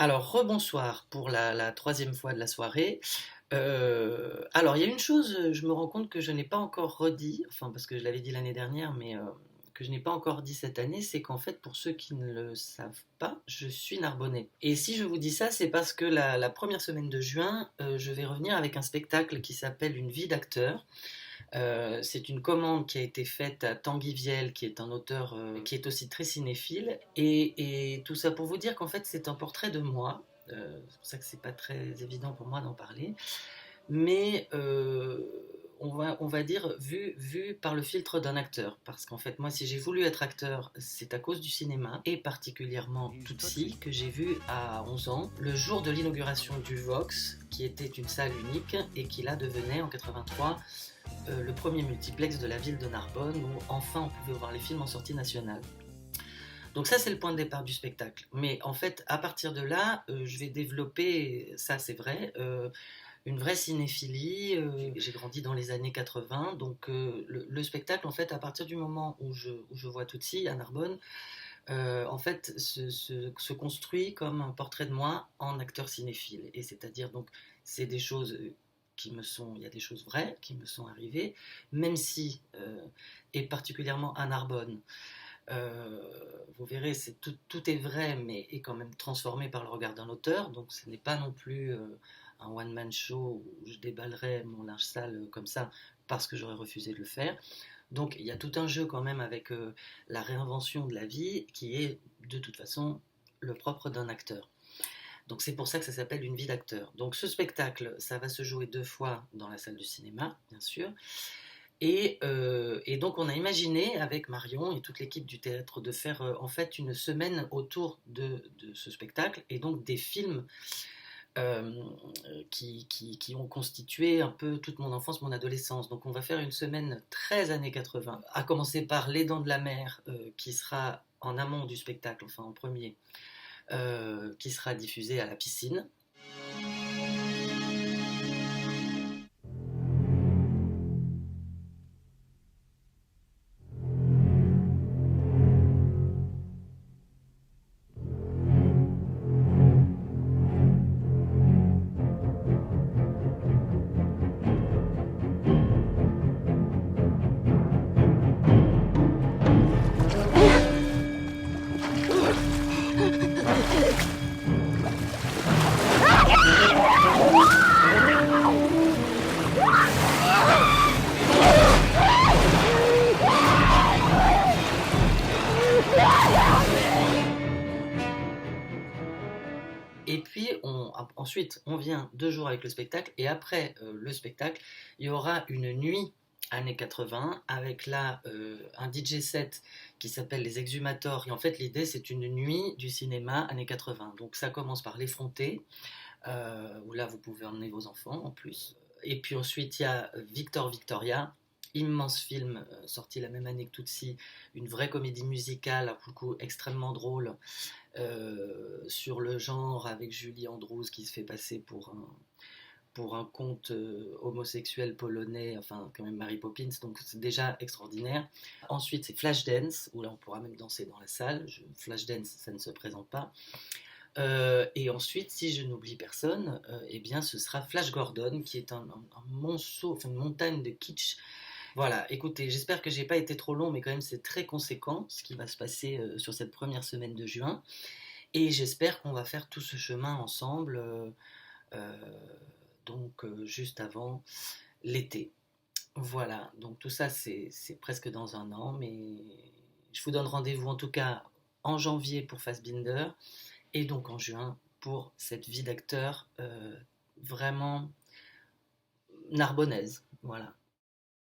Alors, rebonsoir pour la troisième fois de la soirée. Alors, il y a une chose, je me rends compte que je n'ai pas encore redit, enfin parce que je l'avais dit l'année dernière, mais que je n'ai pas encore dit cette année, c'est qu'en fait, pour ceux qui ne le savent pas, je suis narbonnais. Et si je vous dis ça, c'est parce que la première semaine de juin, je vais revenir avec un spectacle qui s'appelle Une vie d'acteur. C'est une commande qui a été faite à Tanguy Viel, qui est un auteur qui est aussi très cinéphile. Et tout ça pour vous dire qu'en fait, c'est un portrait de moi. C'est pour ça que c'est pas très évident pour moi d'en parler. Mais on va dire vu par le filtre d'un acteur. Parce qu'en fait, moi, si j'ai voulu être acteur, c'est à cause du cinéma, et particulièrement Tootsie, que j'ai vu à 11 ans, le jour de l'inauguration du Vox, qui était une salle unique, et qui là devenait en 83 le premier multiplex de la ville de Narbonne, où enfin on pouvait voir les films en sortie nationale. Donc ça, c'est le point de départ du spectacle. Mais en fait, à partir de là, je vais développer, ça c'est vrai, une vraie cinéphilie. J'ai grandi dans les années 80, donc le spectacle, en fait, à partir du moment où je vois Tootsie à Narbonne, en fait, se construit comme un portrait de moi en acteur cinéphile. Et c'est-à-dire, donc, c'est des choses il y a des choses vraies qui me sont arrivées, même si, et particulièrement à Narbonne, vous verrez, tout est vrai, mais est quand même transformé par le regard d'un auteur, donc ce n'est pas non plus un one-man show où je déballerais mon linge sale comme ça, parce que j'aurais refusé de le faire. Donc il y a tout un jeu quand même avec la réinvention de la vie qui est de toute façon le propre d'un acteur. Donc c'est pour ça que ça s'appelle Une vie d'acteur. Donc ce spectacle, ça va se jouer 2 fois dans la salle du cinéma, bien sûr. Et donc on a imaginé avec Marion et toute l'équipe du théâtre de faire en fait une semaine autour de ce spectacle et donc des films euh, qui ont constitué un peu toute mon enfance, mon adolescence. Donc on va faire une semaine très années 80, à commencer par Les Dents de la Mer, qui sera en amont du spectacle, enfin en premier, qui sera diffusé à la piscine. Et puis ensuite, on vient 2 jours avec le spectacle, et après le spectacle, il y aura une nuit années 80 avec là un DJ set qui s'appelle Les Exhumators. Et en fait, l'idée, c'est une nuit du cinéma années 80. Donc ça commence par L'Effronté, où là, vous pouvez emmener vos enfants en plus. Et puis ensuite, il y a Victor Victoria, immense film sorti la même année que Tootsie, une vraie comédie musicale, à coup extrêmement drôle, sur le genre avec Julie Andrews qui se fait passer pour un conte homosexuel polonais, enfin quand même Mary Poppins, donc c'est déjà extraordinaire. Ensuite c'est Flashdance, où là on pourra même danser dans la salle. Flashdance, ça ne se présente pas. Et ensuite, si je n'oublie personne, eh bien ce sera Flash Gordon, qui est un monceau, enfin une montagne de kitsch. Voilà, écoutez, j'espère que j'ai pas été trop long, mais quand même c'est très conséquent ce qui va se passer sur cette première semaine de juin. Et j'espère qu'on va faire tout ce chemin ensemble, euh, donc juste avant l'été. Voilà, donc tout ça c'est presque dans un an, mais je vous donne rendez-vous en tout cas en janvier pour Fassbinder, et donc en juin pour cette vie d'acteur vraiment narbonnaise. Voilà.